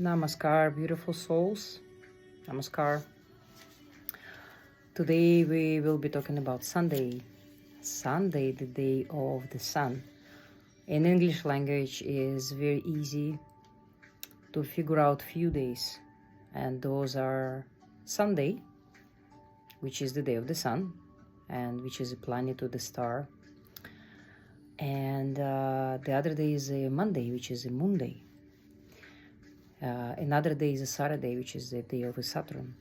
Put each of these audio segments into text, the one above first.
Namaskar, beautiful souls. Namaskar. Today we will be talking about Sunday. Sunday, the day of the sun. In English language is very easy to figure out few days, and those are Sunday, which is the day of the sun, and which is a planet or the star. And the other day is a Monday, which is a moon day. Another day is a Saturday, which is the day of a Saturn.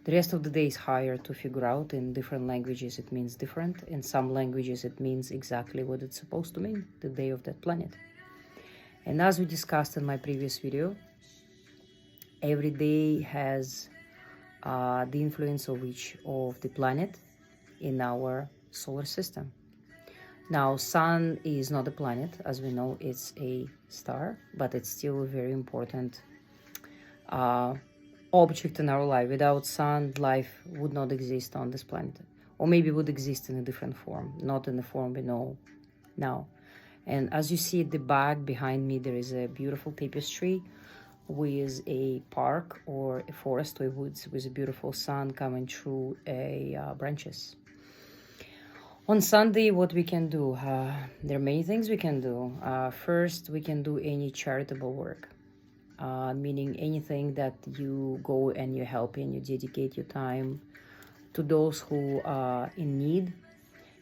The rest of the day is higher to figure out. In different languages it means different. In some languages it means exactly what it's supposed to mean, the day of that planet. And as we discussed in my previous video, every day has the influence of each of the planet in our solar system. Now, sun is not a planet, as we know, it's a star, but it's still a very important object in our life. Without sun, life would not exist on this planet, or maybe would exist in a different form, not in the form we know now. And as you see at the back behind me, there is a beautiful tapestry with a park or a forest or woods with a beautiful sun coming through branches. On Sunday, what we can do? There are many things we can do. First, we can do any charitable work, meaning anything that you go and you help and you dedicate your time to those who are in need.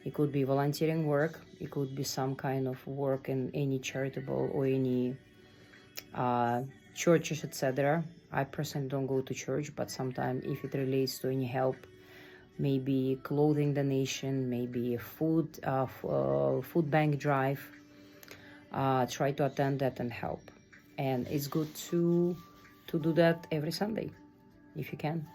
It could be volunteering work. It could be some kind of work in any charitable or any churches, etc. I personally don't go to church, but sometimes if it relates to any help, maybe clothing donation, maybe a food bank drive, try to attend that and help. And it's good to do that every Sunday if you can.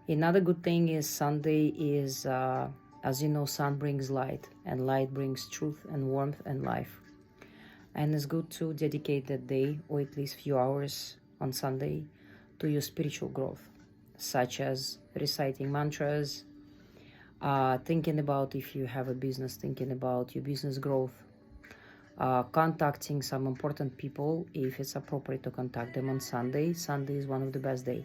Another good thing is Sunday is, as you know, sun brings light, and light brings truth and warmth and life. And it's good to dedicate that day, or at least few hours on Sunday, to your spiritual growth, such as reciting mantras, thinking about, if you have a business, thinking about your business growth, contacting some important people if it's appropriate to contact them on Sunday. Sunday is one of the best days,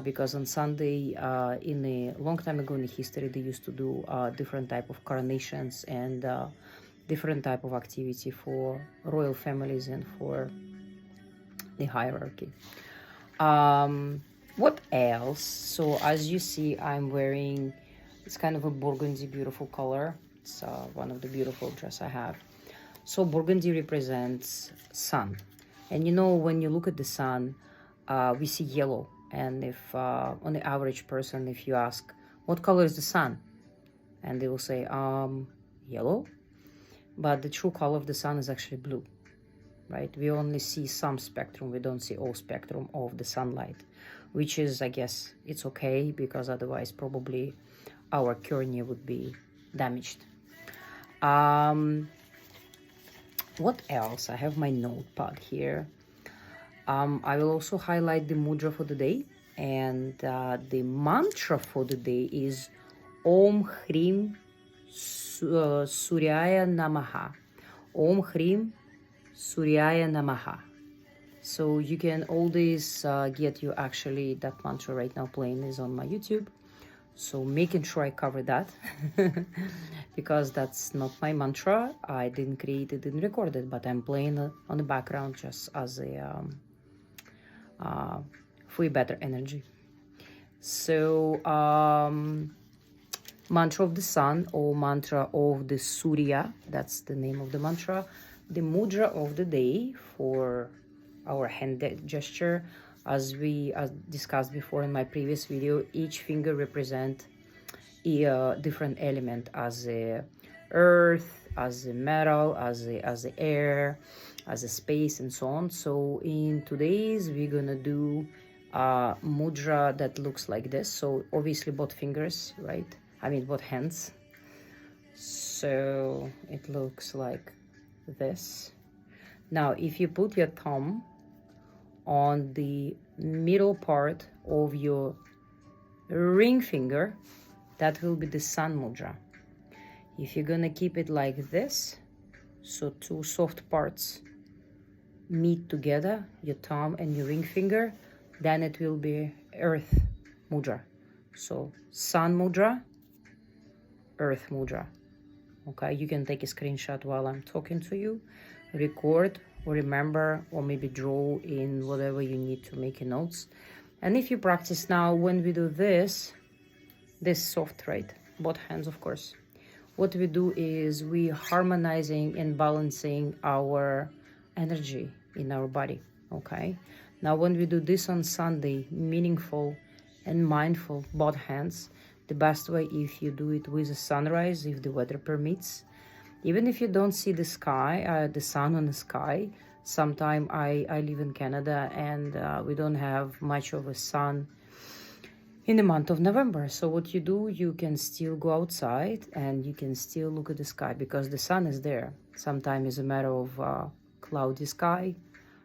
because on Sunday, in a long time ago in the history, they used to do different type of coronations and different type of activity for royal families and for the hierarchy. What else? So as you see, I'm wearing, it's kind of a burgundy, beautiful color. It's one of the beautiful dress I have. So burgundy represents sun. And you know, when you look at the sun, we see yellow. And if on the average person, if you ask, what color is the sun? And they will say, yellow. But the true color of the sun is actually blue, right? We only see some spectrum. We don't see all spectrum of the sunlight, which is, I guess, it's okay, because otherwise probably our cornea would be damaged. What else? I have my notepad here. I will also highlight the mudra for the day, and the mantra for the day is Om Hrim Suryaya Namaha. Om Hrim Suryaya Namaha. So you can always get you, actually that mantra right now playing is on my YouTube, so making sure I cover that because that's not my mantra. I didn't create it, didn't record it, but I'm playing on the background just as a for better energy. So mantra of the sun, or mantra of the Surya, that's the name of the mantra. The mudra of the day for our hand gesture, as we discussed before in my previous video, each finger represents a different element, as a earth, as a metal, as a air, as a space, and so on. So in today's we're gonna do a mudra that looks like this. So obviously both fingers, right? I mean both hands. So it looks like this. Now if you put your thumb on the middle part of your ring finger, that will be the sun mudra. If you're gonna keep it like this, so two soft parts meet together, your thumb and your ring finger, then it will be Earth Mudra. So Sun Mudra, Earth Mudra. Okay, you can take a screenshot while I'm talking to you, record or remember, or maybe draw in whatever you need to make your notes. And if you practice now, when we do this soft, right? Both hands, of course. What we do is we harmonizing and balancing our energy in our body, okay? Now, when we do this on Sunday, meaningful and mindful, both hands, the best way if you do it with a sunrise, if the weather permits. Even if you don't see the sky, the sun on the sky, sometime I live in Canada and we don't have much of a sun in the month of November. So what you do, you can still go outside and you can still look at the sky because the sun is there. Sometimes it's a matter of cloudy sky.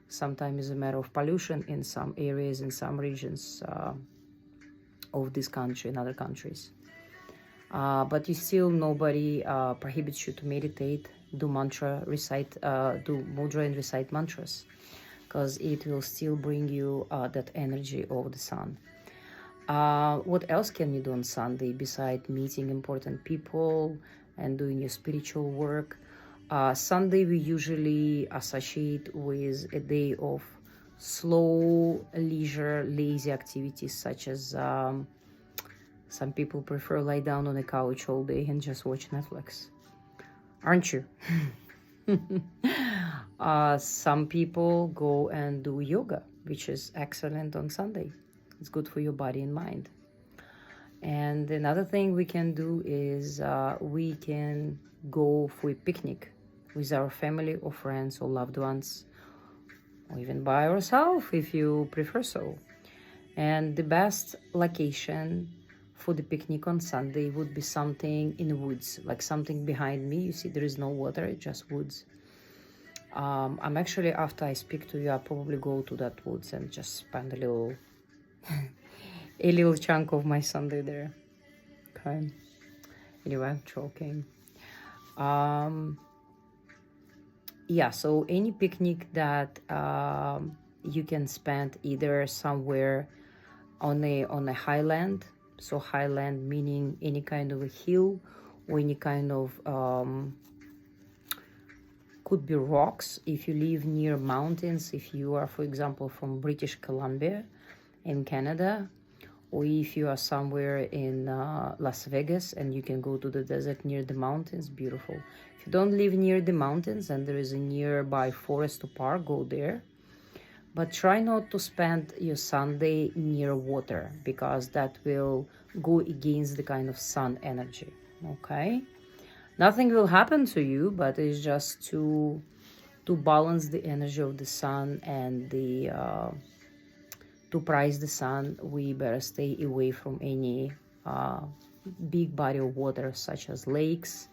Sometimes it's a matter of pollution in some areas, in some regions of this country and other countries. But you still, nobody prohibits you to meditate, do mantra, recite, do mudra and recite mantras, because it will still bring you that energy of the sun. What else can you do on Sunday besides meeting important people and doing your spiritual work? Sunday we usually associate with a day of slow, leisure, lazy activities, such as some people prefer lie down on a couch all day and just watch Netflix. Aren't you? Some people go and do yoga, which is excellent on Sunday. It's good for your body and mind. And another thing we can do is we can go for a picnic with our family or friends or loved ones, or even by ourselves if you prefer so. And the best location for the picnic on Sunday would be something in the woods, like something behind me. You see there is no water, just woods. I'm actually, after I speak to you, I'll probably go to that woods and just spend a little chunk of my Sunday there. Okay. Anyway, I'm joking. Yeah, so any picnic that you can spend either somewhere on a highland. So highland meaning any kind of a hill or any kind of could be rocks if you live near mountains, if you are, for example, from British Columbia in Canada, or if you are somewhere in Las Vegas and you can go to the desert near the mountains, beautiful. If you don't live near the mountains and there is a nearby forest or park, go there. But try not to spend your Sunday near water, because that will go against the kind of sun energy, okay? Nothing will happen to you, but it's just to balance the energy of the sun and the to prize the sun, we better stay away from any big body of water such as lakes,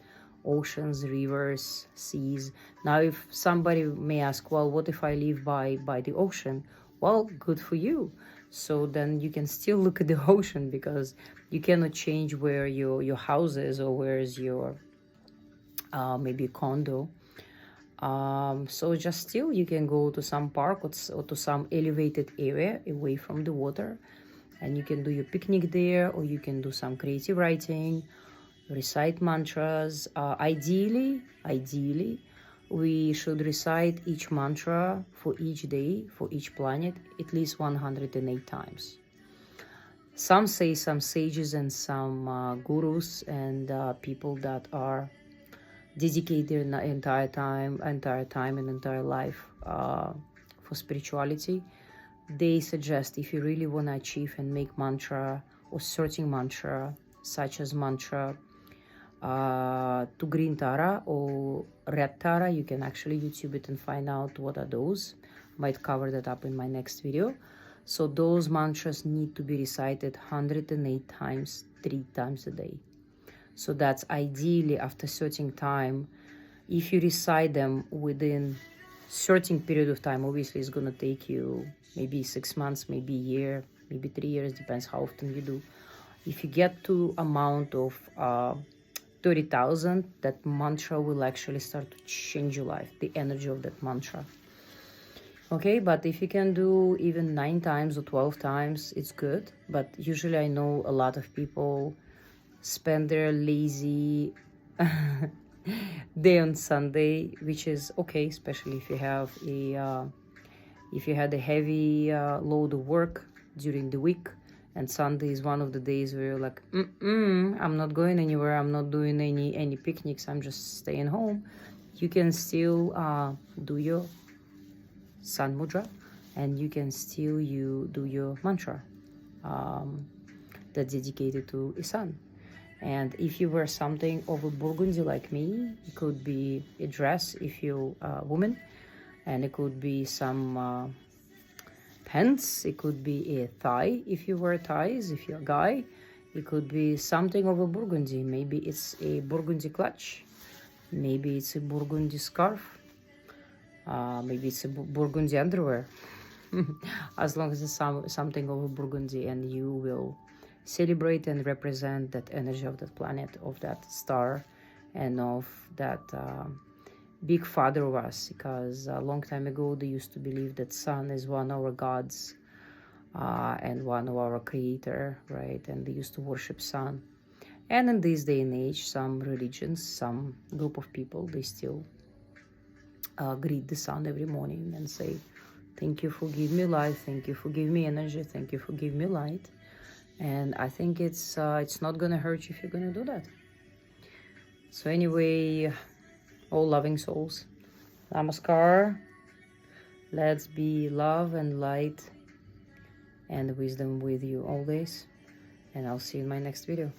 oceans, rivers, seas. Now, if somebody may ask, well, what if I live by the ocean? Well, good for you. So then you can still look at the ocean, because you cannot change where your house is or where is your maybe condo. So just still you can go to some park or to some elevated area away from the water, and you can do your picnic there, or you can do some creative writing, recite mantras. Ideally we should recite each mantra for each day, for each planet, at least 108 times. Some say, some sages and some gurus and people that are dedicate their entire time and entire life for spirituality, they suggest, if you really want to achieve and make mantra or certain mantra, such as mantra to green Tara or red Tara, you can actually YouTube it and find out what are those. Might cover that up in my next video. So those mantras need to be recited 108 times, 3 times a day. So that's ideally after certain time. If you recite them within certain period of time, obviously it's going to take you maybe 6 months, maybe a year, maybe 3 years, depends how often you do. If you get to amount of 30,000, that mantra will actually start to change your life, the energy of that mantra. Okay, but if you can do even 9 times or 12 times, it's good. But usually I know a lot of people spend their lazy day on Sunday, which is okay, especially if you have if you had a heavy load of work during the week, and Sunday is one of the days where you're like, I'm not going anywhere, I'm not doing any picnics, I'm just staying home. You can still do your sun mudra, and you can still do your mantra that's dedicated to a sun. And if you wear something of a burgundy like me, it could be a dress if you're a woman, and it could be some pants, it could be a tie if you wear ties, if you're a guy. It could be something of a burgundy. Maybe it's a burgundy clutch, maybe it's a burgundy scarf, maybe it's a burgundy underwear. As long as it's something of a burgundy, and you will celebrate and represent that energy of that planet, of that star, and of that big father of us. Because a long time ago they used to believe that sun is one of our gods and one of our creator, right? And they used to worship sun. And in this day and age, some religions, some group of people, they still greet the sun every morning and say, thank you for giving me life, thank you for giving me energy, thank you for giving me light. And I think it's not gonna hurt you if you're gonna do that. So anyway, all loving souls, namaskar. Let's be love and light and wisdom with you always, and I'll see you in my next video.